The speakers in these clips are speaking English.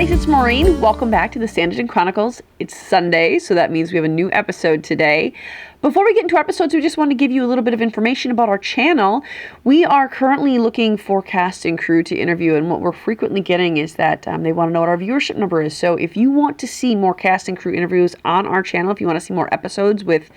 guys, it's Maureen. Welcome back to the Sanditon Chronicles. It's Sunday, so that means we have a new episode today. Before we get into our episodes, we just want to give you a little bit of information about our channel. We are currently looking for cast and crew to interview, and what we're frequently getting is that they want to know what our viewership number is. So if you want to see more cast and crew interviews on our channel, if you want to see more episodes with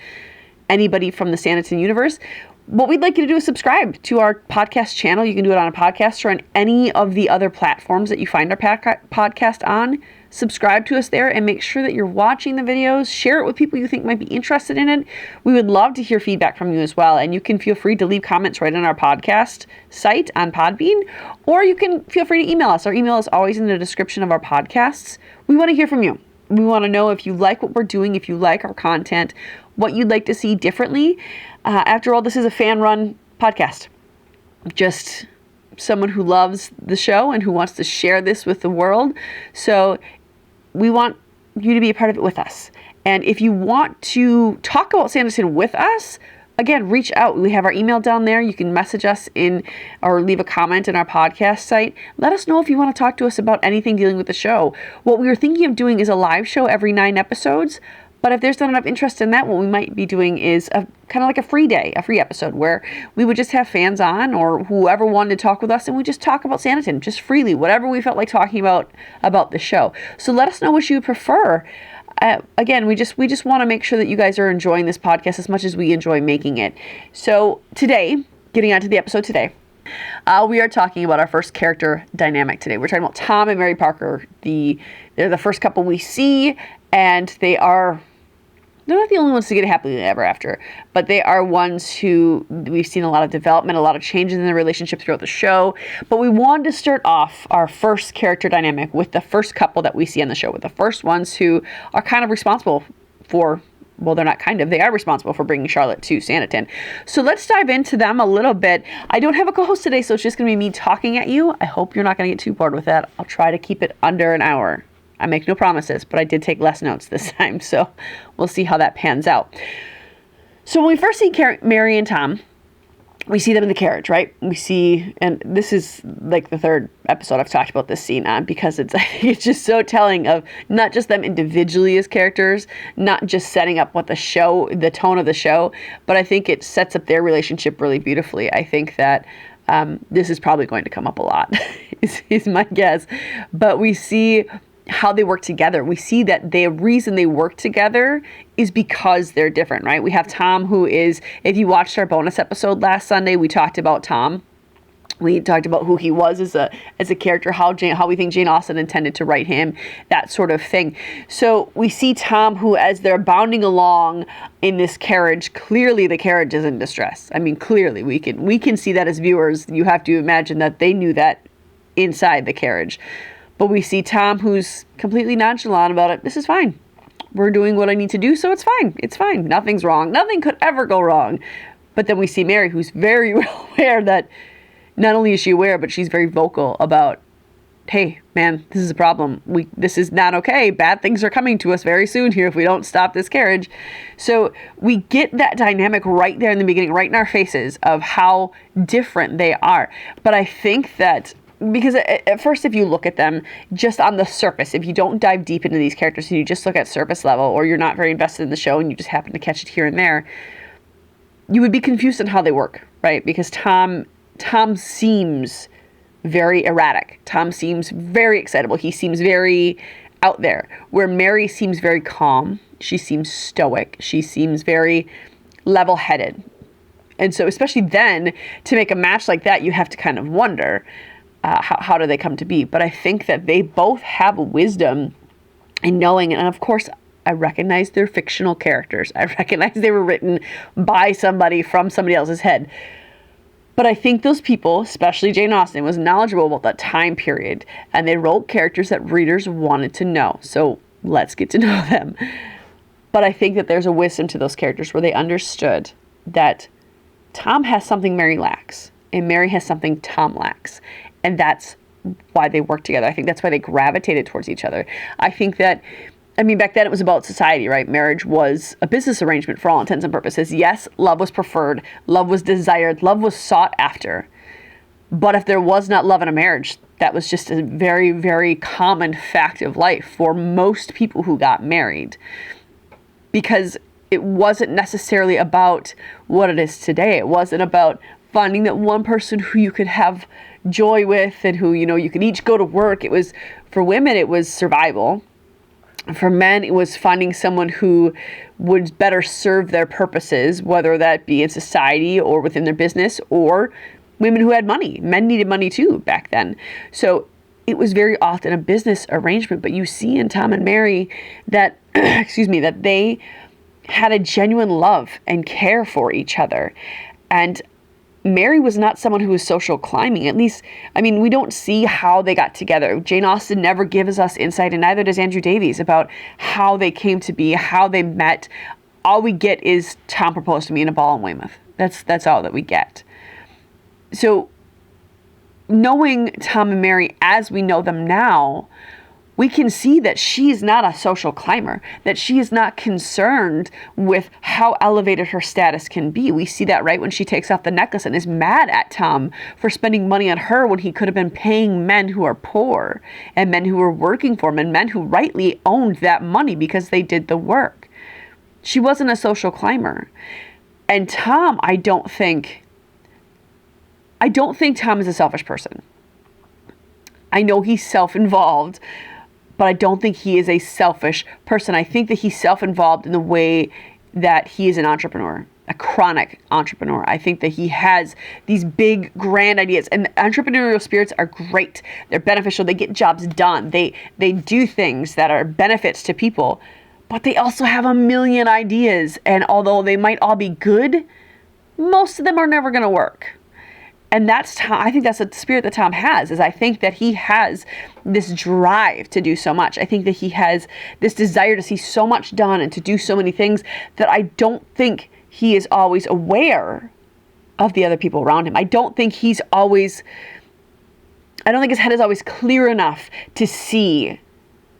anybody from the Sanditon universe, what we'd like you to do is subscribe to our podcast channel. You can do it on a podcast or on any of the other platforms that you find our podcast on. Subscribe to us there and make sure that you're watching the videos. Share it with people you think might be interested in it. We would love to hear feedback from you as well. And you can feel free to leave comments right on our podcast site on Podbean, or you can feel free to email us. Our email is always in the description of our podcasts. We want to hear from you. We want to know if you like what we're doing, if you like our content, what you'd like to see differently. After all, this is a fan-run podcast. Just someone who loves the show and who wants to share this with the world. So we want you to be a part of it with us. And if you want to talk about Sanditon with us, again, reach out. We have our email down there. You can message us in or leave a comment in our podcast site. Let us know if you want to talk to us about anything dealing with the show. What we were thinking of doing is a live show every 9 episodes. But if there's not enough interest in that, what we might be doing is kind of like a free day, a free episode where we would just have fans on or whoever wanted to talk with us, and we just talk about Sanditon just freely, whatever we felt like talking about the show. So let us know what you prefer. Again, we just want to make sure that you guys are enjoying this podcast as much as we enjoy making it. So today, getting on to the episode today, we are talking about our first character dynamic today. We're talking about Tom and Mary Parker. They're the first couple we see, and they're not the only ones to get happily ever after, but they are ones who we've seen a lot of development, a lot of changes in their relationship throughout the show. But we wanted to start off our first character dynamic with the first couple that we see on the show, with the first ones who are kind of responsible for, well, they're not kind of, they are responsible for bringing Charlotte to Sanditon. So let's dive into them a little bit. I don't have a co-host today, so it's just going to be me talking at you. I hope you're not going to get too bored with that. I'll try to keep it under an hour. I make no promises, but I did take less notes this time, so we'll see how that pans out. So when we first see Mary and Tom, we see them in the carriage, right? We see, and this is like the third episode I've talked about this scene on, because it's just so telling of not just them individually as characters, not just setting up what the tone of the show, but I think it sets up their relationship really beautifully. I think that this is probably going to come up a lot, is my guess. But we see how they work together. We see that the reason they work together is because they're different, right? We have Tom, who is, if you watched our bonus episode last Sunday, we talked about Tom. We talked about who he was as a character, how we think Jane Austen intended to write him, that sort of thing. So we see Tom, who, as they're bounding along in this carriage, clearly the carriage is in distress. I mean, clearly we can see that as viewers. You have to imagine that they knew that inside the carriage. But we see Tom, who's completely nonchalant about it. This is fine. We're doing what I need to do, so it's fine. It's fine. Nothing's wrong. Nothing could ever go wrong. But then we see Mary, who's very well aware that not only is she aware, but she's very vocal about, hey, man, this is a problem. This is not okay. Bad things are coming to us very soon here if we don't stop this carriage. So we get that dynamic right there in the beginning, right in our faces, of how different they are. But I think that, because at first, if you look at them just on the surface, if you don't dive deep into these characters and you just look at surface level, or you're not very invested in the show and you just happen to catch it here and there, you would be confused on how they work, right? Because Tom seems very erratic. Tom seems very excitable. He seems very out there, where Mary seems very calm. She seems stoic. She seems very level-headed. And so especially then, to make a match like that, you have to kind of wonder, how do they come to be? But I think that they both have wisdom in knowing, and of course, I recognize they're fictional characters. I recognize they were written by somebody from somebody else's head. But I think those people, especially Jane Austen, was knowledgeable about that time period, and they wrote characters that readers wanted to know. So let's get to know them. But I think that there's a wisdom to those characters where they understood that Tom has something Mary lacks, and Mary has something Tom lacks. And that's why they work together. I think that's why they gravitated towards each other. I think that, back then it was about society, right? Marriage was a business arrangement for all intents and purposes. Yes, love was preferred. Love was desired. Love was sought after. But if there was not love in a marriage, that was just a very, very common fact of life for most people who got married. Because it wasn't necessarily about what it is today. It wasn't about finding that one person who you could have joy with and who, you could each go to work. It was, for women, it was survival. For men, it was finding someone who would better serve their purposes, whether that be in society or within their business, or women who had money. Men needed money too back then. So it was very often a business arrangement. But you see in Tom and Mary that, that they had a genuine love and care for each other. And Mary was not someone who was social climbing. At least, we don't see how they got together. Jane Austen never gives us insight, and neither does Andrew Davies, about how they came to be, how they met. All we get is Tom proposed to me in a ball in Weymouth. That's all that we get. So, knowing Tom and Mary as we know them now, we can see that she is not a social climber, that she is not concerned with how elevated her status can be. We see that right when she takes off the necklace and is mad at Tom for spending money on her when he could have been paying men who are poor and men who were working for him and men who rightly owned that money because they did the work. She wasn't a social climber. And Tom, I don't think Tom is a selfish person. I know he's self-involved, but I don't think he is a selfish person. I think that he's self-involved in the way that he is an entrepreneur, a chronic entrepreneur. I think that he has these big, grand ideas. And entrepreneurial spirits are great. They're beneficial. They get jobs done. They do things that are benefits to people. But they also have a million ideas. And although they might all be good, most of them are never going to work. And that's Tom. I think that's the spirit that Tom has, is I think that he has this drive to do so much. I think that he has this desire to see so much done and to do so many things that I don't think he is always aware of the other people around him. I don't think his head is always clear enough to see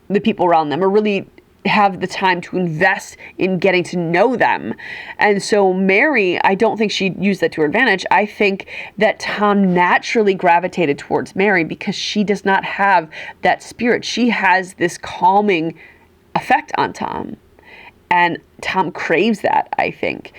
the people around them or really have the time to invest in getting to know them. And so Mary, I don't think she used that to her advantage. I think that Tom naturally gravitated towards Mary because she does not have that spirit. She has this calming effect on Tom. And Tom craves that, I think.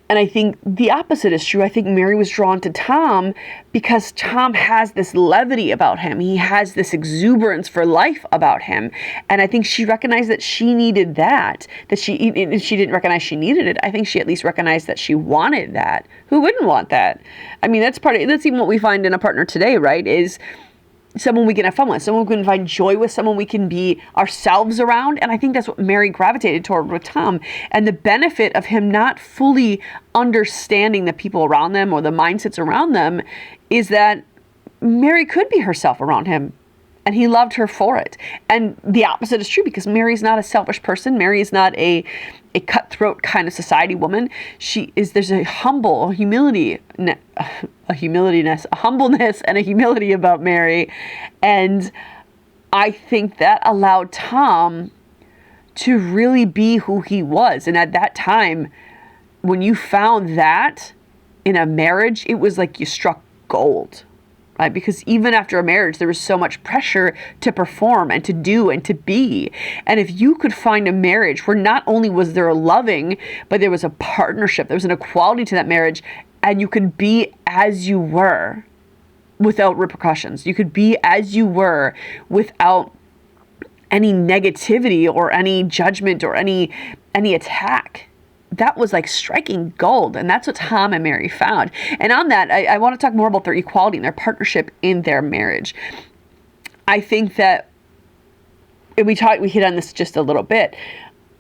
And I think the opposite is true. I think Mary was drawn to Tom because Tom has this levity about him. He has this exuberance for life about him. And I think she recognized that she needed that she didn't recognize she needed it. I think she at least recognized that she wanted that. Who wouldn't want that? That's even what we find in a partner today, right? Is someone we can have fun with, someone we can find joy with, someone we can be ourselves around. And I think that's what Mary gravitated toward with Tom. And the benefit of him not fully understanding the people around them or the mindsets around them is that Mary could be herself around him. And he loved her for it. And the opposite is true because Mary's not a selfish person. Mary is not a cutthroat kind of society woman. There's a humbleness and a humility about Mary. And I think that allowed Tom to really be who he was. And at that time, when you found that in a marriage, it was like you struck gold. Right? Because even after a marriage, there was so much pressure to perform and to do and to be. And if you could find a marriage where not only was there a loving, but there was a partnership, there was an equality to that marriage, and you could be as you were without repercussions. You could be as you were without any negativity or any judgment or any attack. That was like striking gold. And that's what Tom and Mary found. And on that, I want to talk more about their equality and their partnership in their marriage. I think that, and we hit on this just a little bit.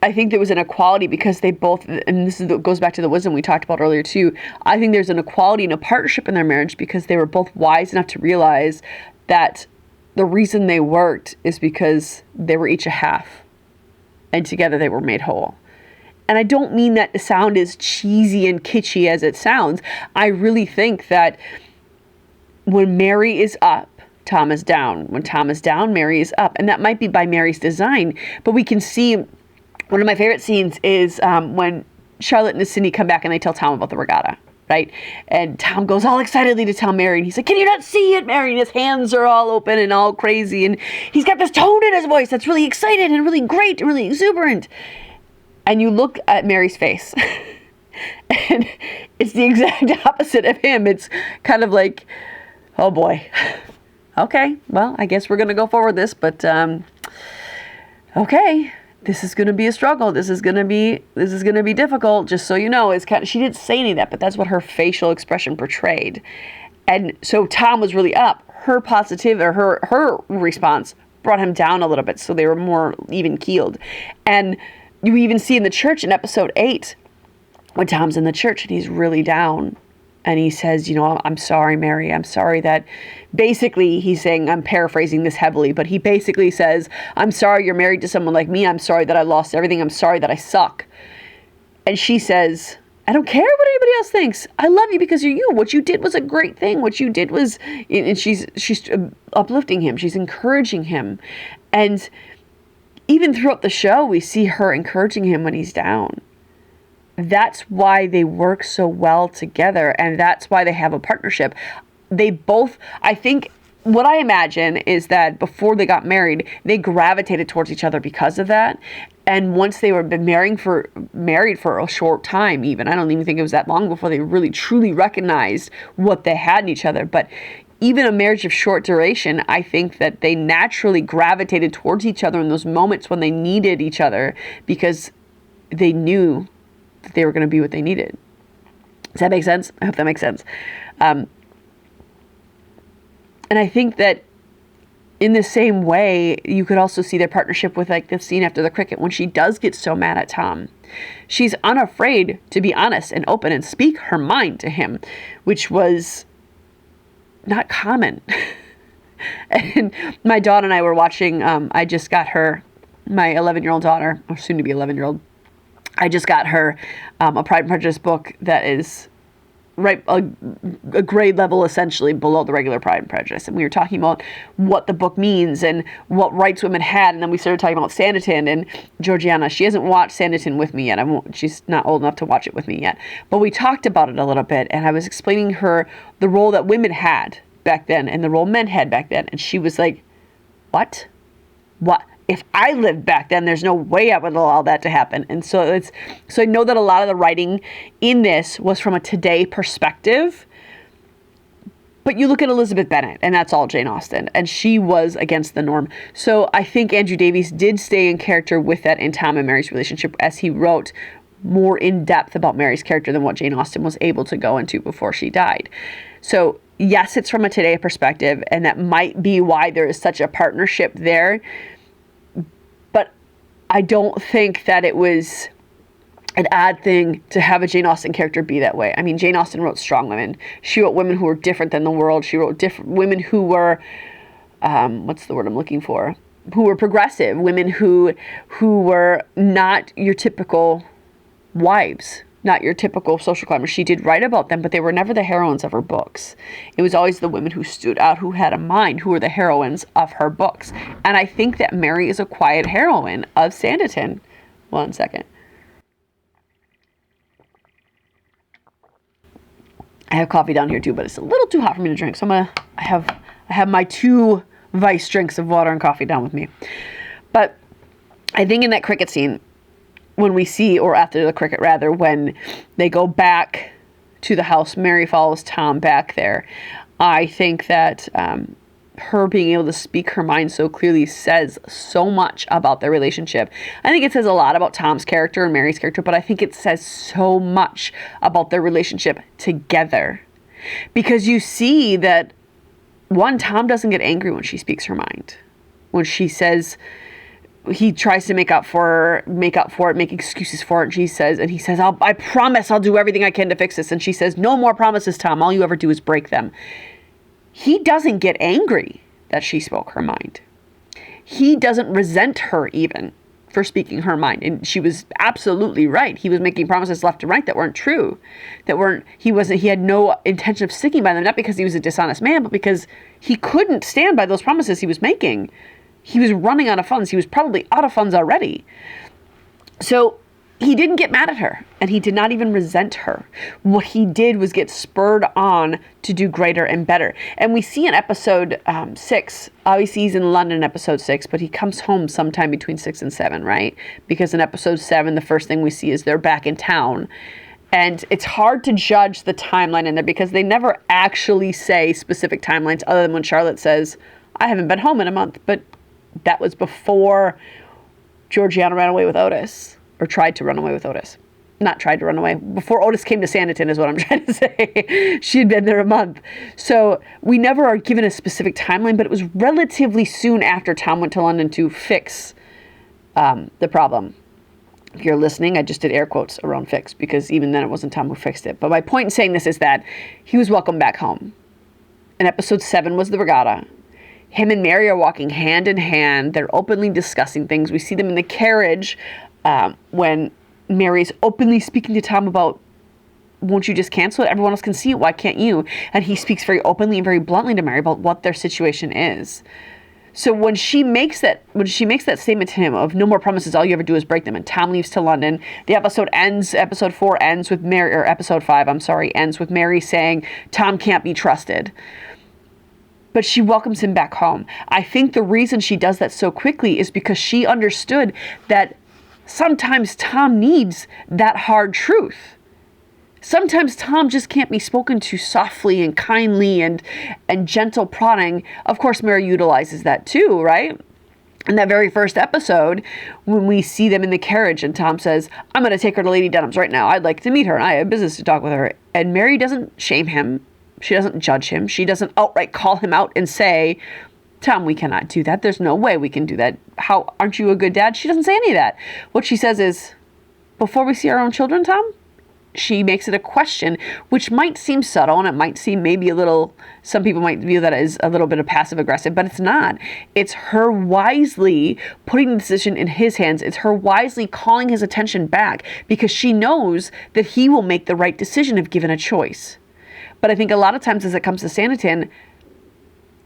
I think there was an equality because they both, and goes back to the wisdom we talked about earlier too. I think there's an equality and a partnership in their marriage because they were both wise enough to realize that the reason they worked is because they were each a half. And together they were made whole. And I don't mean that to sound as cheesy and kitschy as it sounds. I really think that when Mary is up, Tom is down. When Tom is down, Mary is up. And that might be by Mary's design. But we can see, one of my favorite scenes is when Charlotte and Cindy come back and they tell Tom about the regatta. right? And Tom goes all excitedly to tell Mary, and he's like, can you not see it, Mary? And his hands are all open and all crazy, and he's got this tone in his voice that's really excited and really great and really exuberant. And you look at Mary's face, and it's the exact opposite of him. It's kind of like, oh boy, okay, well, I guess we're going to go forward this, but okay. This is going to be a struggle. This is going to be difficult. Just so you know, it's kind of, she didn't say any of that, but that's what her facial expression portrayed. And so Tom was really up. Her positive, or her response brought him down a little bit, so they were more even keeled. And you even see in the church in episode 8, when Tom's in the church and he's really down, and he says, you know, I'm sorry, Mary. I'm sorry that, basically he's saying, I'm paraphrasing this heavily, but he basically says, I'm sorry you're married to someone like me. I'm sorry that I lost everything. I'm sorry that I suck. And she says, I don't care what anybody else thinks. I love you because you're you. What you did was a great thing. What you did was, and she's uplifting him. She's encouraging him. And even throughout the show, we see her encouraging him when he's down. That's why they work so well together, and that's why they have a partnership. They both, I think, what I imagine is that before they got married, they gravitated towards each other because of that. And once they were married for a short time, even, I don't even think it was that long before they really truly recognized what they had in each other. But even a marriage of short duration, I think that they naturally gravitated towards each other in those moments when they needed each other, because they knew that they were going to be what they needed. Does that make sense? I hope that makes sense. And I think that in the same way, you could also see their partnership with like the scene after the cricket, when she does get so mad at Tom. She's unafraid to be honest and open and speak her mind to him, which was not common. And my daughter and I were watching, I just got her, my 11-year-old daughter, or soon to be 11-year-old, I just got her a Pride and Prejudice book that is a grade level essentially below the regular Pride and Prejudice. And we were talking about what the book means and what rights women had. And then we started talking about Sanditon, and Georgiana, she hasn't watched Sanditon with me yet. She's not old enough to watch it with me yet. But we talked about it a little bit, and I was explaining her the role that women had back then and the role men had back then. And she was like, what? What? If I lived back then, there's no way I would allow that to happen. And so I know that a lot of the writing in this was from a today perspective. But you look at Elizabeth Bennet, and that's all Jane Austen, and she was against the norm. So I think Andrew Davies did stay in character with that in Tom and Mary's relationship, as he wrote more in depth about Mary's character than what Jane Austen was able to go into before she died. So yes, it's from a today perspective, and that might be why there is such a partnership there. I don't think that it was an odd thing to have a Jane Austen character be that way. I mean, Jane Austen wrote strong women. She wrote women who were different than the world. She wrote different women who were, what's the word I'm looking for? Who were progressive, women who were not your typical wives, not your typical social climbers. She did write about them, but they were never the heroines of her books. It was always the women who stood out, who had a mind, who were the heroines of her books. And I think that Mary is a quiet heroine of Sanditon. 1 second. I have coffee down here too, but it's a little too hot for me to drink. So I have my 2 vice drinks of water and coffee down with me. But I think in that cricket scene, when we see, or after the cricket rather, when they go back to the house, Mary follows Tom back there. I think that her being able to speak her mind so clearly says so much about their relationship. I think it says a lot about Tom's character and Mary's character, but I think it says so much about their relationship together. Because you see that, one, Tom doesn't get angry when she speaks her mind. When she says, he tries to make up for it, make excuses for it. And he says, I promise I'll do everything I can to fix this. And she says, no more promises, Tom. All you ever do is break them. He doesn't get angry that she spoke her mind. He doesn't resent her even for speaking her mind. And she was absolutely right. He was making promises left and right that weren't true, he had no intention of sticking by them, not because he was a dishonest man, but because he couldn't stand by those promises he was making. He was running out of funds. He was probably out of funds already. So he didn't get mad at her, and he did not even resent her. What he did was get spurred on to do greater and better. And we see in episode 6, obviously he's in London in episode 6, but he comes home sometime between 6 and 7, right? Because in episode 7, the first thing we see is they're back in town. And it's hard to judge the timeline in there because they never actually say specific timelines other than when Charlotte says, I haven't been home in a month. But that was before Georgiana ran away with Otis. Or tried to run away with Otis. Not tried to run away. Before Otis came to Sanditon is what I'm trying to say. She had been there a month. So we never are given a specific timeline, but it was relatively soon after Tom went to London to fix the problem. If you're listening, I just did air quotes around fix because even then it wasn't Tom who fixed it. But my point in saying this is that he was welcomed back home. And episode 7 was the regatta. Him and Mary are walking hand in hand. They're openly discussing things. We see them in the carriage when Mary's openly speaking to Tom about, won't you just cancel it? Everyone else can see it. Why can't you? And he speaks very openly and very bluntly to Mary about what their situation is. So when she makes that statement to him of no more promises, all you ever do is break them, and Tom leaves to London, the episode 4 ends with Mary, or episode 5, ends with Mary saying, Tom can't be trusted. But she welcomes him back home. I think the reason she does that so quickly is because she understood that sometimes Tom needs that hard truth. Sometimes Tom just can't be spoken to softly and kindly and gentle prodding. Of course, Mary utilizes that too, right? In that very first episode, when we see them in the carriage and Tom says, I'm going to take her to Lady Denham's right now. I'd like to meet her and I have business to talk with her. And Mary doesn't shame him. She doesn't judge him. She doesn't outright call him out and say, Tom, we cannot do that. There's no way we can do that. How, aren't you a good dad? She doesn't say any of that. What she says is, before we see our own children, Tom, she makes it a question, which might seem subtle and it might seem maybe a little, some people might view that as a little bit of passive aggressive, but it's not. It's her wisely putting the decision in his hands. It's her wisely calling his attention back because she knows that he will make the right decision if given a choice. But I think a lot of times as it comes to Sanditon,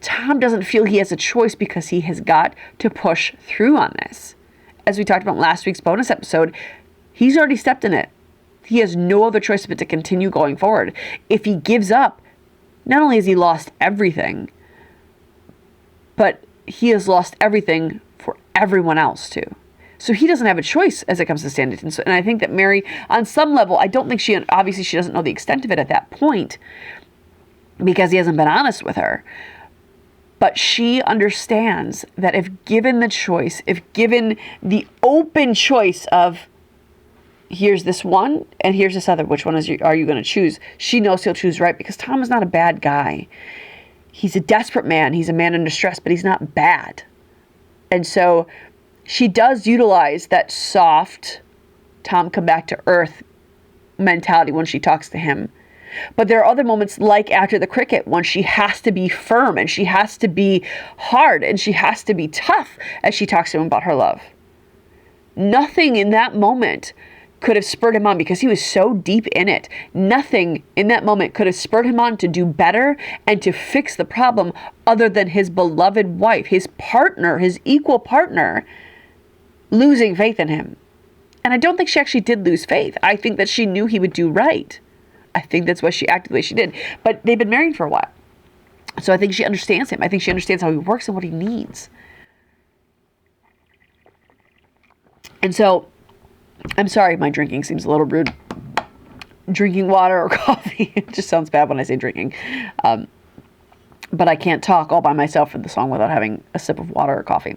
Tom doesn't feel he has a choice because he has got to push through on this. As we talked about in last week's bonus episode, he's already stepped in it. He has no other choice but to continue going forward. If he gives up, not only has he lost everything, but he has lost everything for everyone else too. So he doesn't have a choice as it comes to Sanditon. So, and I think that Mary, on some level, I don't think obviously she doesn't know the extent of it at that point because he hasn't been honest with her. But she understands that if given the choice, if given the open choice of here's this one and here's this other, which one are you going to choose? She knows he'll choose right because Tom is not a bad guy. He's a desperate man. He's a man in distress, but he's not bad. And so she does utilize that soft Tom come back to earth mentality when she talks to him. But there are other moments like after the cricket when she has to be firm and she has to be hard and she has to be tough as she talks to him about her love. Nothing in that moment could have spurred him on because he was so deep in it. Nothing in that moment could have spurred him on to do better and to fix the problem other than his beloved wife, his partner, his equal partner, losing faith in him. And I don't think she actually did lose faith. I think that she knew he would do right. I think that's why she acted the way she did. But they've been married for a while. So I think she understands him. I think she understands how he works and what he needs. And so, I'm sorry if my drinking seems a little rude. Drinking water or coffee. It just sounds bad when I say drinking. But I can't talk all by myself for the song without having a sip of water or coffee.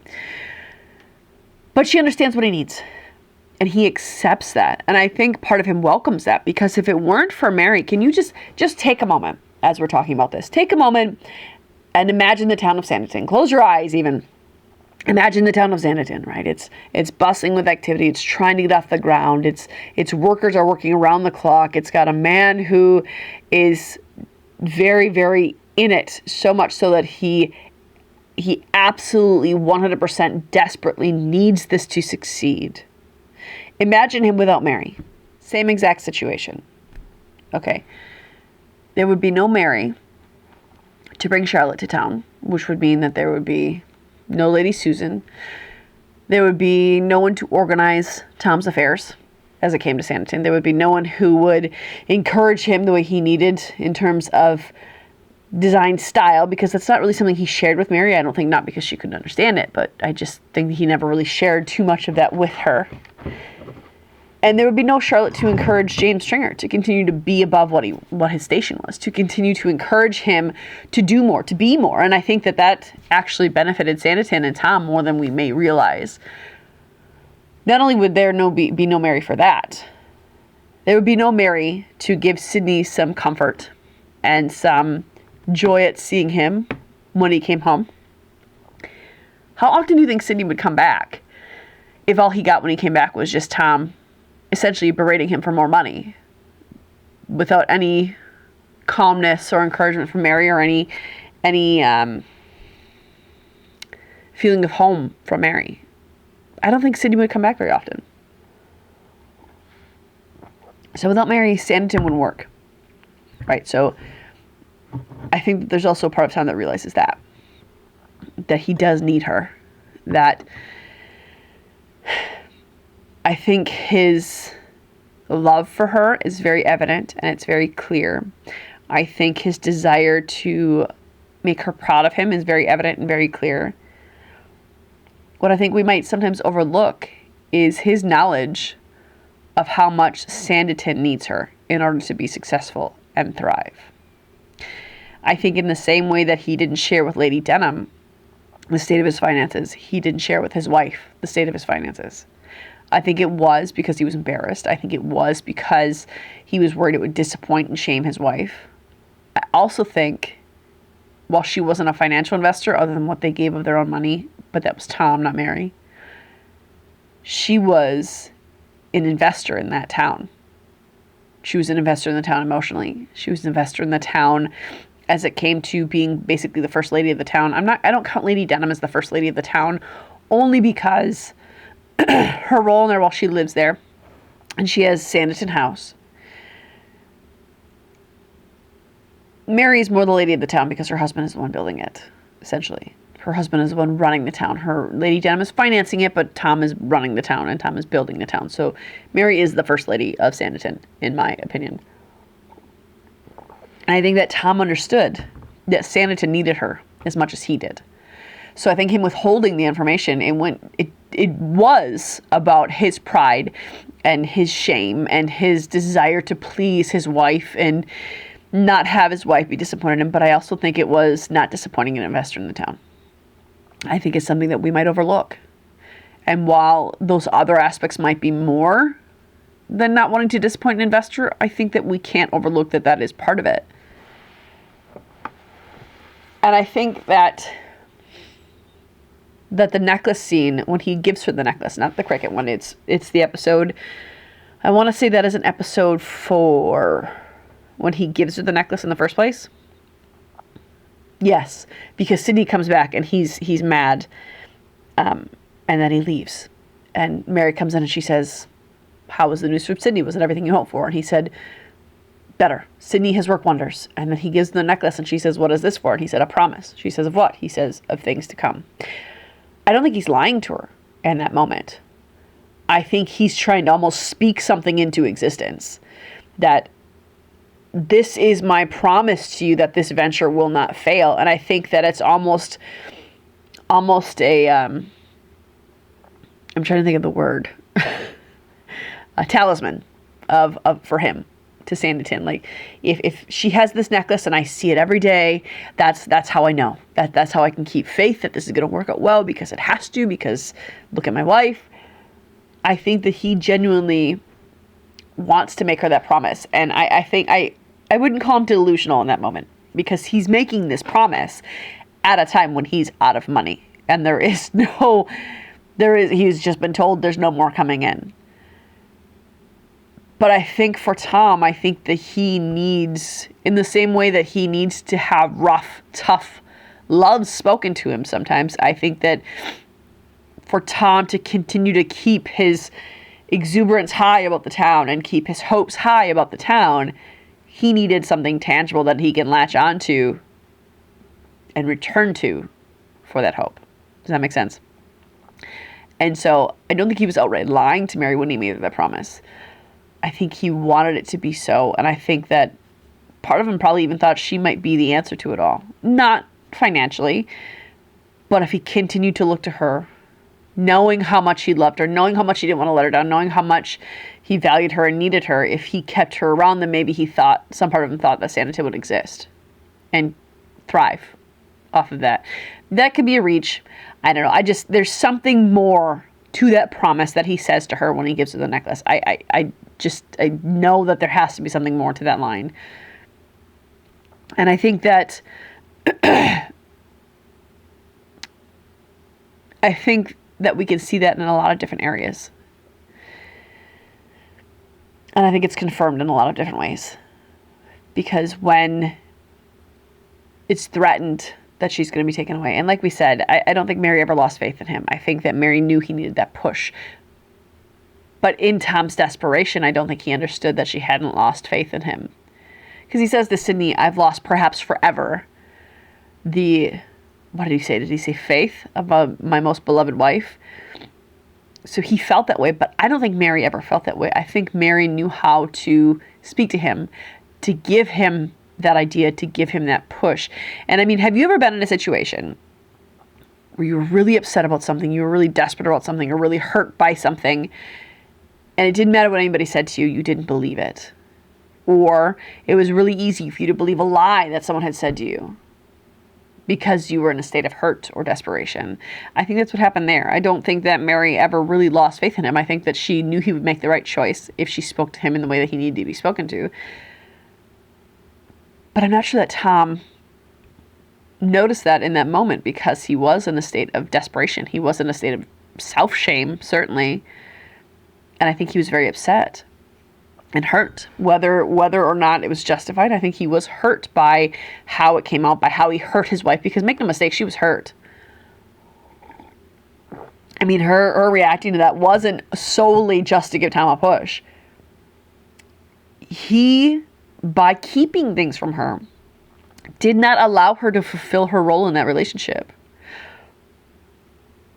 But she understands what he needs. And he accepts that. And I think part of him welcomes that because if it weren't for Mary, can you just take a moment as we're talking about this? Take a moment and imagine the town of Sanditon. Close your eyes even. Imagine the town of Sanditon, right? It's bustling with activity. It's trying to get off the ground. Its workers are working around the clock. It's got a man who is very, very in it, so much so that he absolutely 100% desperately needs this to succeed. Imagine him without Mary. Same exact situation. Okay. There would be no Mary to bring Charlotte to town, which would mean that there would be no Lady Susan. There would be no one to organize Tom's affairs. as it came to Sanditon. There would be no one who would encourage him the way he needed in terms of design style, because that's not really something he shared with Mary. I don't think, not because she couldn't understand it, but I just think he never really shared too much of that with her. And there would be no Charlotte to encourage James Stringer to continue to be above what his station was, to continue to encourage him to do more, to be more. And I think that actually benefited Sanditon and Tom more than we may realize. Not only would there be no Mary for that, there would be no Mary to give Sydney some comfort and some joy at seeing him when he came home. How often do you think Sydney would come back if all he got when he came back was just Tom essentially berating him for more money, without any calmness or encouragement from Mary, or any feeling of home from Mary? I don't think Sydney would come back very often. So without Mary, Sanditon wouldn't work. Right? So I think that there's also a part of Tom that realizes that he does need her. That I think his love for her is very evident and it's very clear. I think his desire to make her proud of him is very evident and very clear. What I think we might sometimes overlook is his knowledge of how much Sanditon needs her in order to be successful and thrive. I think in the same way that he didn't share with Lady Denham the state of his finances, he didn't share with his wife the state of his finances. I think it was because he was embarrassed. I think it was because he was worried it would disappoint and shame his wife. I also think, while she wasn't a financial investor other than what they gave of their own money, but that was Tom, not Mary, she was an investor in that town. She was an investor in the town emotionally. She was an investor in the town as it came to being basically the first lady of the town. I don't count Lady Denham as the first lady of the town, only because her role in there while she lives there, and she has Sanditon House. Mary is more the lady of the town because her husband is the one building it, essentially. Her husband is the one running the town. Her Lady Denham is financing it, but Tom is running the town, and Tom is building the town. So Mary is the first lady of Sanditon, in my opinion. And I think that Tom understood that Sanditon needed her as much as he did. So I think him withholding the information, it was about his pride and his shame and his desire to please his wife and not have his wife be disappointed in him. But I also think it was not disappointing an investor in the town. I think it's something that we might overlook. And while those other aspects might be more than not wanting to disappoint an investor, I think that we can't overlook that is part of it. And I think that the necklace scene, when he gives her the necklace, not the cricket one, it's the episode, I want to say that is an episode 4, when he gives her the necklace in the first place. Yes, because Sydney comes back and he's mad, and then he leaves. And Mary comes in and she says, "How was the news from Sydney? Was it everything you hoped for?" And he said, "Better. Sydney has worked wonders." And then he gives the necklace and she says, "What is this for?" And he said, "A promise." She says, "Of what?" He says, "Of things to come." I don't think he's lying to her in that moment. I think he's trying to almost speak something into existence, that this is my promise to you that this venture will not fail. And I think that it's almost a, I'm trying to think of the word, a talisman for him, to Sanditon. Like, if she has this necklace and I see it every day, that's how I know. That's how I can keep faith that this is going to work out well, because it has to, because look at my wife. I think that he genuinely wants to make her that promise. And I think I wouldn't call him delusional in that moment, because he's making this promise at a time when he's out of money. And he's just been told there's no more coming in. But I think for Tom, I think that he needs, in the same way that he needs to have rough, tough love spoken to him sometimes, I think that for Tom to continue to keep his exuberance high about the town and keep his hopes high about the town, he needed something tangible that he can latch onto and return to for that hope. Does that make sense? And so I don't think he was outright lying to Mary when he made that promise. I think he wanted it to be so. And I think that part of him probably even thought she might be the answer to it all. Not financially, but if he continued to look to her, knowing how much he loved her, knowing how much he didn't want to let her down, knowing how much he valued her and needed her, if he kept her around, then maybe some part of him thought that Sanditon would exist and thrive off of that. That could be a reach. I don't know. There's something more to that promise that he says to her when he gives her the necklace. I know that there has to be something more to that line. And I think that we can see that in a lot of different areas. And I think it's confirmed in a lot of different ways. Because when it's threatened that she's going to be taken away, and like we said, I don't think Mary ever lost faith in him. I think that Mary knew he needed that push. But in Tom's desperation, I don't think he understood that she hadn't lost faith in him. Because he says to Sydney, I've lost perhaps forever what did he say? Did he say faith about my most beloved wife? So he felt that way, but I don't think Mary ever felt that way. I think Mary knew how to speak to him, to give him that idea, to give him that push. And I mean, have you ever been in a situation where you were really upset about something, you were really desperate about something, or really hurt by something, and it didn't matter what anybody said to you, you didn't believe it? Or it was really easy for you to believe a lie that someone had said to you because you were in a state of hurt or desperation. I think that's what happened there. I don't think that Mary ever really lost faith in him. I think that she knew he would make the right choice if she spoke to him in the way that he needed to be spoken to. But I'm not sure that Tom noticed that in that moment, because he was in a state of desperation. He was in a state of self-shame, certainly. And I think he was very upset and hurt, whether or not it was justified. I think he was hurt by how it came out, by how he hurt his wife, because make no mistake, she was hurt. I mean, her reacting to that wasn't solely just to give Tom a push. He, by keeping things from her, did not allow her to fulfill her role in that relationship.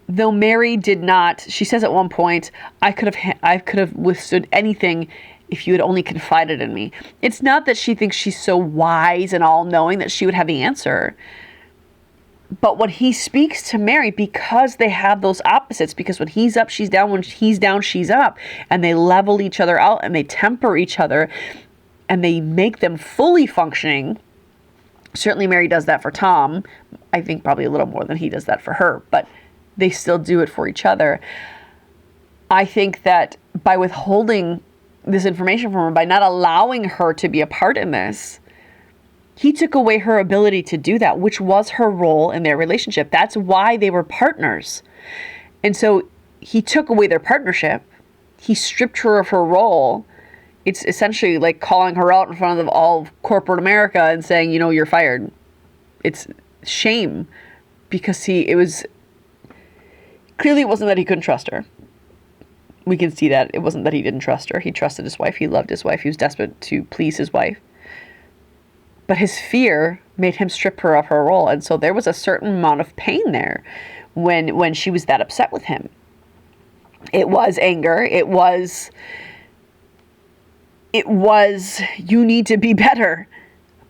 Though Mary did not, she says at one point, I could have withstood anything if you had only confided in me. It's not that she thinks she's so wise and all-knowing that she would have the answer. But when he speaks to Mary, because they have those opposites, because when he's up, she's down, when he's down, she's up, and they level each other out, and they temper each other, and they make them fully functioning. Certainly Mary does that for Tom. I think probably a little more than he does that for her, but they still do it for each other. I think that by withholding this information from her, by not allowing her to be a part in this, he took away her ability to do that, which was her role in their relationship. That's why they were partners. And so he took away their partnership. He stripped her of her role. It's essentially like calling her out in front of all of corporate America and saying, you're fired. It's shame, because it wasn't that he couldn't trust her. We can see that it wasn't that he didn't trust her. He trusted his wife. He loved his wife. He was desperate to please his wife. But his fear made him strip her of her role. And so there was a certain amount of pain there when she was that upset with him. It was anger. It was, you need to be better.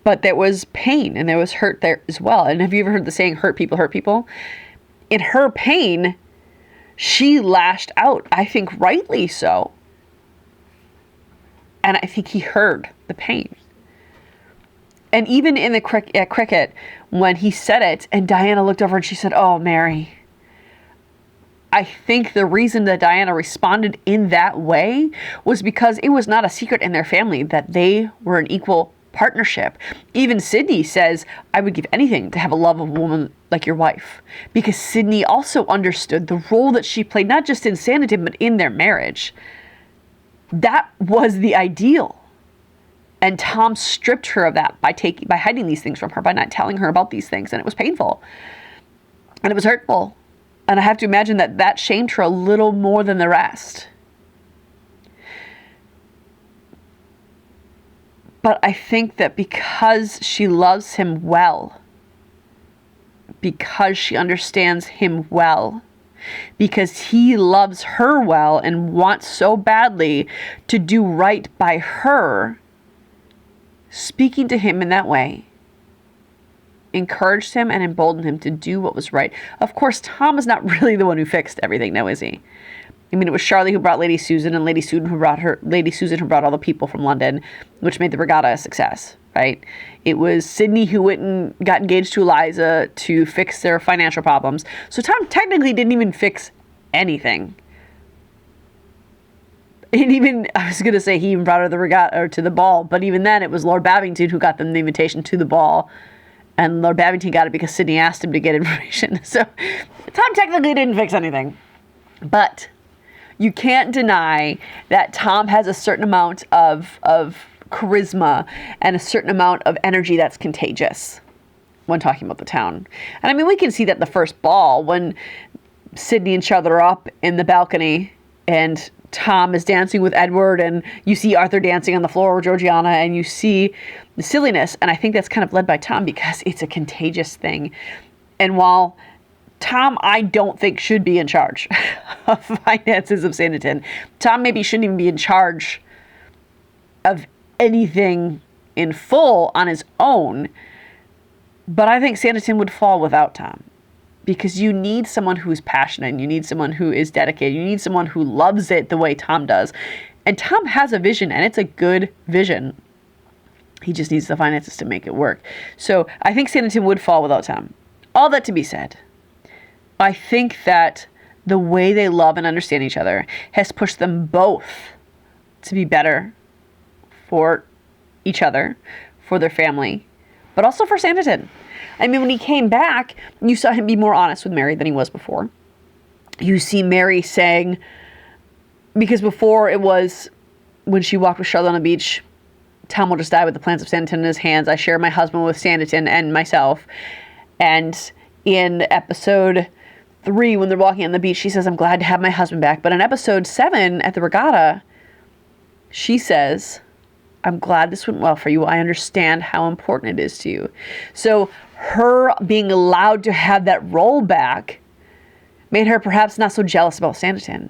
But there was pain and there was hurt there as well. And have you ever heard the saying, hurt people hurt people? In her pain, she lashed out, I think rightly so. And I think he heard the pain. And even in the cricket, when he said it, and Diana looked over and she said, oh, Mary. I think the reason that Diana responded in that way was because it was not a secret in their family that they were an equal partnership. Even Sydney says, I would give anything to have a love of a woman like your wife. Because Sydney also understood the role that she played, not just in Sanditon, but in their marriage. That was the ideal. And Tom stripped her of that by hiding these things from her, by not telling her about these things. And it was painful. And it was hurtful. And I have to imagine that shamed her a little more than the rest. But I think that because she loves him well, because she understands him well, because he loves her well and wants so badly to do right by her, speaking to him in that way encouraged him and emboldened him to do what was right. Of course, Tom is not really the one who fixed everything now, is he? I mean, it was Charlie who brought Lady Susan, and Lady Susan who brought all the people from London, which made the regatta a success, right? It was Sydney who went and got engaged to Eliza to fix their financial problems. So Tom technically didn't even fix anything. And even, I was going to say he even brought her the regatta or to the ball, but even then it was Lord Babington who got them the invitation to the ball. And Lord Babington got it because Sydney asked him to get information. So Tom technically didn't fix anything. But you can't deny that Tom has a certain amount of charisma and a certain amount of energy that's contagious when talking about the town. And I mean, we can see that the first ball when Sydney and Charlotte are up in the balcony and Tom is dancing with Edward, and you see Arthur dancing on the floor with Georgiana, and you see the silliness. And I think that's kind of led by Tom because it's a contagious thing. And while Tom, I don't think, should be in charge of finances of Sanditon, Tom maybe shouldn't even be in charge of anything in full on his own. But I think Sanditon would fall without Tom. Because you need someone who's passionate, and you need someone who is dedicated, you need someone who loves it the way Tom does. And Tom has a vision, and it's a good vision. He just needs the finances to make it work. So I think Sanditon would fall without Tom. All that to be said, I think that the way they love and understand each other has pushed them both to be better for each other, for their family, but also for Sanditon. I mean, when he came back, you saw him be more honest with Mary than he was before. You see Mary saying, because before it was when she walked with Charlotte on the beach, Tom will just die with the plans of Sanditon in his hands. I share my husband with Sanditon and myself. And in episode 3, when they're walking on the beach, she says, I'm glad to have my husband back. But in episode 7 at the regatta, she says, I'm glad this went well for you. I understand how important it is to you. So her being allowed to have that role back made her perhaps not so jealous about Sanditon.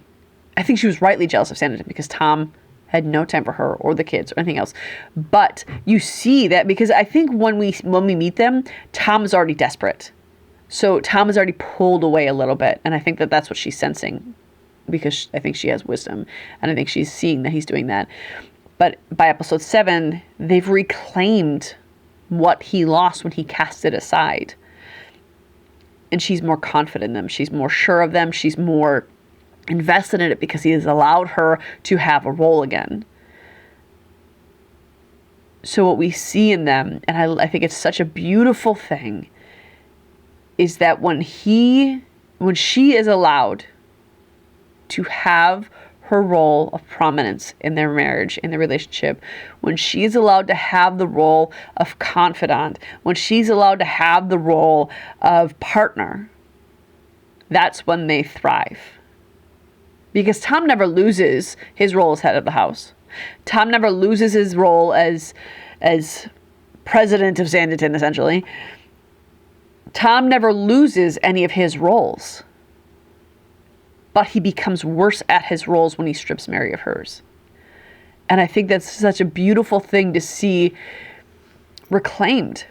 I think she was rightly jealous of Sanditon because Tom had no time for her or the kids or anything else. But you see that because I think when we meet them, Tom is already desperate. So Tom is already pulled away a little bit. And I think that that's what she's sensing because I think she has wisdom. And I think she's seeing that he's doing that. But by episode 7, they've reclaimed what he lost when he cast it aside. And she's more confident in them. She's more sure of them. She's more invested in it because he has allowed her to have a role again. So what we see in them, and I think it's such a beautiful thing, is that when she is allowed to have her role of prominence in their marriage, in their relationship, when she's allowed to have the role of confidant, when she's allowed to have the role of partner, that's when they thrive. Because Tom never loses his role as head of the house. Tom never loses his role as president of Sanditon, essentially. Tom never loses any of his roles. But he becomes worse at his roles when he strips Mary of hers. And I think that's such a beautiful thing to see reclaimed.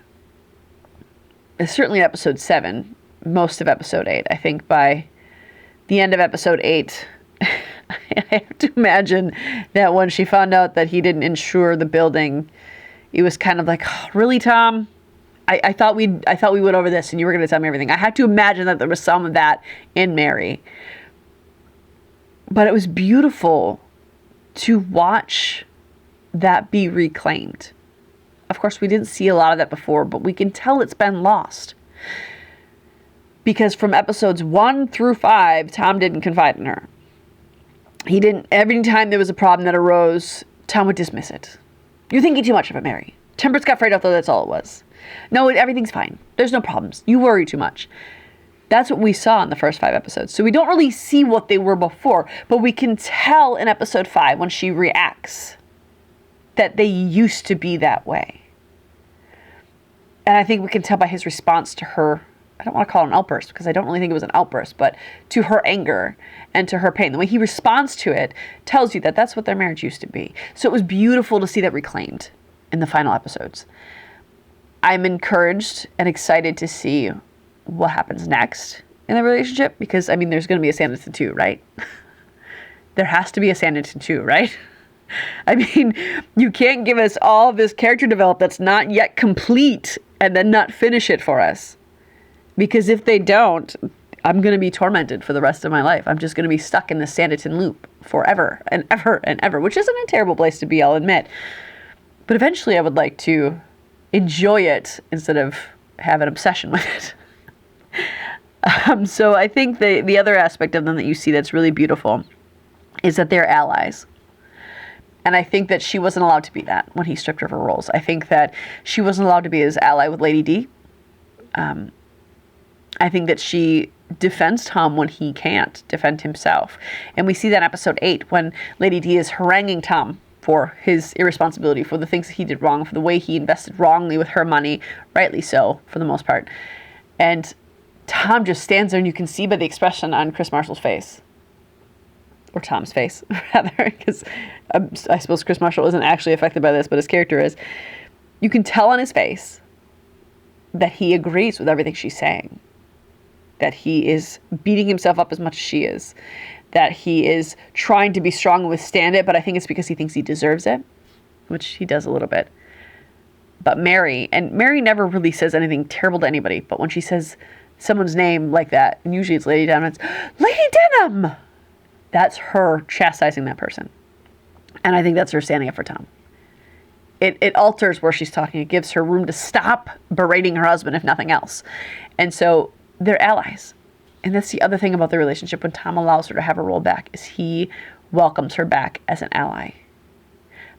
It's certainly episode 7, most of episode 8. I think by the end of episode 8, I have to imagine that when she found out that he didn't insure the building, it was kind of like, oh, really, Tom? I thought we went over this and you were going to tell me everything. I had to imagine that there was some of that in Mary. But it was beautiful to watch that be reclaimed. Of course, we didn't see a lot of that before, but we can tell it's been lost. Because from episodes 1 through 5, Tom didn't confide in her. He didn't, every time there was a problem that arose, Tom would dismiss it. You're thinking too much of it, Mary. Temperance got frayed off, though, that's all it was. No, everything's fine. There's no problems. You worry too much. That's what we saw in the first 5 episodes. So we don't really see what they were before, but we can tell in episode 5 when she reacts that they used to be that way. And I think we can tell by his response to her I don't want to call it an outburst because I don't really think it was an outburst, but to her anger and to her pain. The way he responds to it tells you that that's what their marriage used to be. So it was beautiful to see that reclaimed in the final episodes. I'm encouraged and excited to see what happens next in the relationship because, I mean, there's going to be a Sanditon 2, right? There has to be a Sanditon 2, right? I mean, you can't give us all of this character development that's not yet complete and then not finish it for us. Because if they don't, I'm going to be tormented for the rest of my life. I'm just going to be stuck in this Sanditon loop forever and ever and ever, which isn't a terrible place to be, I'll admit. But eventually I would like to enjoy it instead of have an obsession with it. So I think the other aspect of them that you see that's really beautiful is that they're allies. And I think that she wasn't allowed to be that when he stripped her of her roles. I think that she wasn't allowed to be his ally with Lady D. I think that she defends Tom when he can't defend himself. And we see that in episode 8 when Lady D is haranguing Tom for his irresponsibility, for the things that he did wrong, for the way he invested wrongly with her money, rightly so, for the most part. And Tom just stands there, and you can see by the expression on Chris Marshall's face, or Tom's face, rather, because I suppose Chris Marshall isn't actually affected by this, but his character is. You can tell on his face that he agrees with everything she's saying, that he is beating himself up as much as she is, that he is trying to be strong and withstand it, but I think it's because he thinks he deserves it, which he does a little bit. But Mary never really says anything terrible to anybody, but when she says someone's name like that, and usually it's Lady Denham, it's Lady Denham! That's her chastising that person. And I think that's her standing up for Tom. It alters where she's talking. It gives her room to stop berating her husband, if nothing else. And so they're allies. And that's the other thing about the relationship when Tom allows her to have her role back, is he welcomes her back as an ally.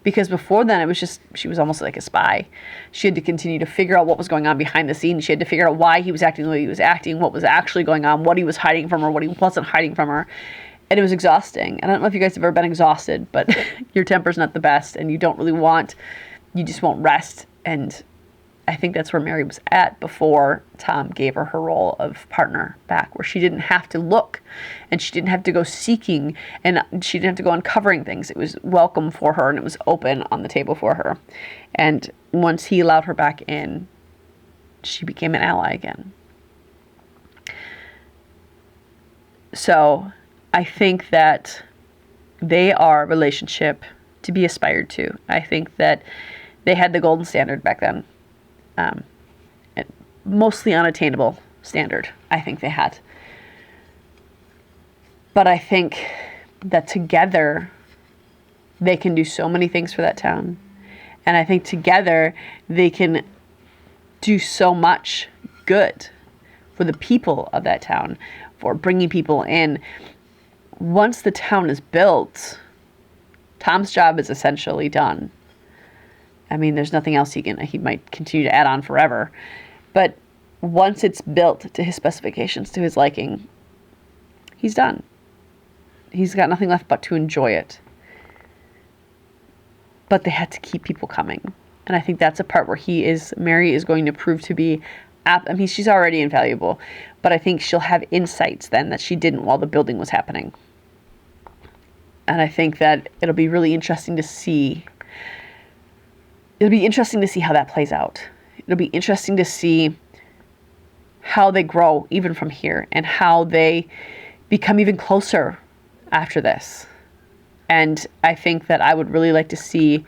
Because before then, it was just, she was almost like a spy. She had to continue to figure out what was going on behind the scenes. She had to figure out why he was acting the way he was acting, what was actually going on, what he was hiding from her, what he wasn't hiding from her. And it was exhausting. And I don't know if you guys have ever been exhausted, but your temper's not the best and you don't really want, you just won't rest. And I think that's where Mary was at before Tom gave her her role of partner back, where she didn't have to look and she didn't have to go seeking and she didn't have to go uncovering things. It was welcome for her and it was open on the table for her. And once he allowed her back in, she became an ally again. So I think that they are a relationship to be aspired to. I think that they had the golden standard back then. Mostly unattainable standard, I think they had. But I think that together they can do so many things for that town. And I think together they can do so much good for the people of that town, for bringing people in. Once the town is built, Tom's job is essentially done. I mean, there's nothing else he might continue to add on forever. But once it's built to his specifications, to his liking, he's done. He's got nothing left but to enjoy it. But they had to keep people coming. And I think that's a part where Mary is going to prove to be, I mean, she's already invaluable, but I think she'll have insights then that she didn't while the building was happening. And I think that it'll be really interesting to see. It'll be interesting to see how that plays out. It'll be interesting to see how they grow even from here and how they become even closer after this. And I think that I would really like to see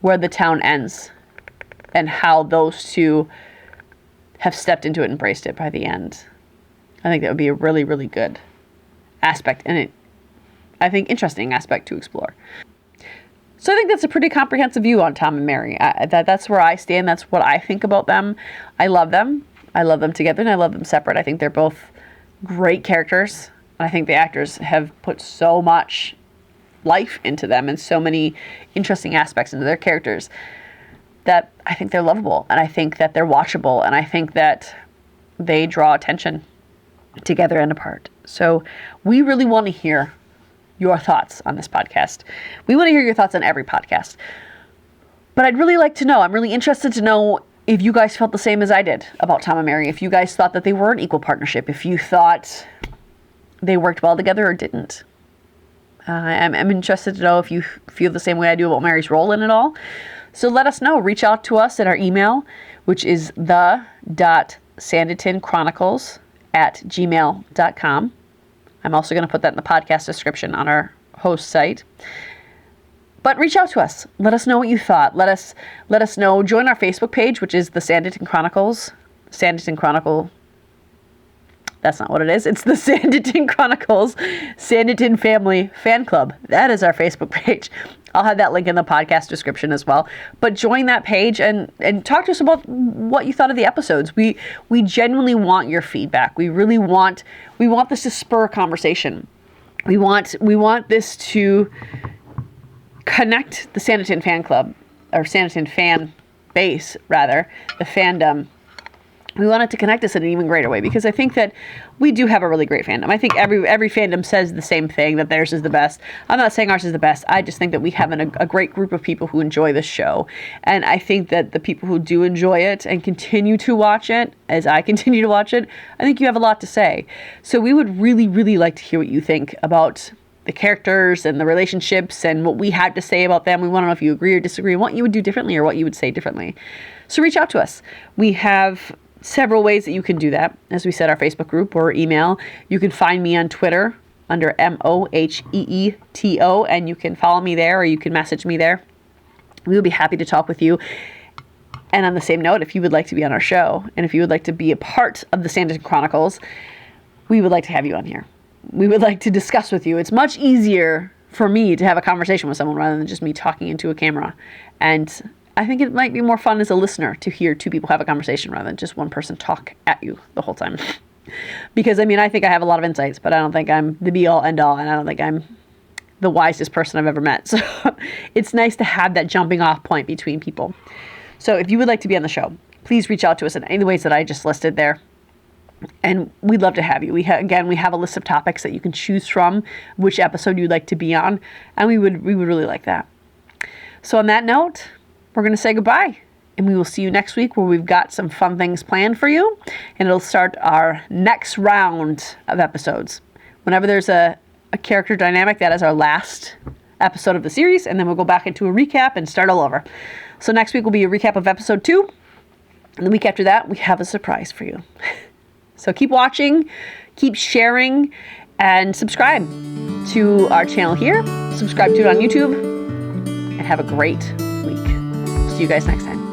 where the town ends and how those two have stepped into it and embraced it by the end. I think that would be a really, really good aspect and I think interesting aspect to explore. So I think that's a pretty comprehensive view on Tom and Mary. That's where I stand. That's what I think about them. I love them. I love them together and I love them separate. I think they're both great characters. I think the actors have put so much life into them and so many interesting aspects into their characters that I think they're lovable and I think that they're watchable and I think that they draw attention together and apart. So we really want to hear your thoughts on this podcast. We want to hear your thoughts on every podcast. But I'd really like to know, I'm really interested to know if you guys felt the same as I did about Tom and Mary, if you guys thought that they were an equal partnership, if you thought they worked well together or didn't. I'm interested to know if you feel the same way I do about Mary's role in it all. So let us know. Reach out to us at our email, which is the.sanditonchronicles@gmail.com. I'm also going to put that in the podcast description on our host site. But reach out to us. Let us know what you thought. Let us know. Join our Facebook page, which is the Sanditon Chronicles. Sanditon Chronicle. That's not what it is. It's the Sanditon Chronicles Sanditon Family Fan Club. That is our Facebook page. I'll have that link in the podcast description as well. But join that page and talk to us about what you thought of the episodes. We genuinely want your feedback. We want this to spur a conversation. We want this to connect the Sanditon fan club, or Sanditon fan base, rather, the fandom. We want it to connect us in an even greater way, because I think that we do have a really great fandom. I think every fandom says the same thing, that theirs is the best. I'm not saying ours is the best. I just think that we have a great group of people who enjoy this show. And I think that the people who do enjoy it and continue to watch it, as I continue to watch it, I think you have a lot to say. So we would really, really like to hear what you think about the characters and the relationships and what we had to say about them. We want to know if you agree or disagree, what you would do differently or what you would say differently. So reach out to us. We have several ways that you can do that. As we said, our Facebook group or email. You can find me on Twitter under MOHEETO, and you can follow me there or you can message me there. We will be happy to talk with you. And on the same note, if you would like to be on our show and if you would like to be a part of the Sanditon Chronicles, we would like to have you on here. We would like to discuss with you. It's much easier for me to have a conversation with someone rather than just me talking into a camera. And I think it might be more fun as a listener to hear two people have a conversation rather than just one person talk at you the whole time. Because, I mean, I think I have a lot of insights, but I don't think I'm the be-all, end-all, and I don't think I'm the wisest person I've ever met. So it's nice to have that jumping off point between people. So if you would like to be on the show, please reach out to us in any of the ways that I just listed there. And we'd love to have you. We have a list of topics that you can choose from, which episode you'd like to be on, and we would really like that. So on that note, we're going to say goodbye, and we will see you next week where we've got some fun things planned for you, and it'll start our next round of episodes. Whenever there's a character dynamic, that is our last episode of the series, and then we'll go back into a recap and start all over. So next week will be a recap of episode 2, and the week after that, we have a surprise for you. So keep watching, keep sharing, and subscribe to our channel here. Subscribe to it on YouTube, and have a great week. See you guys next time.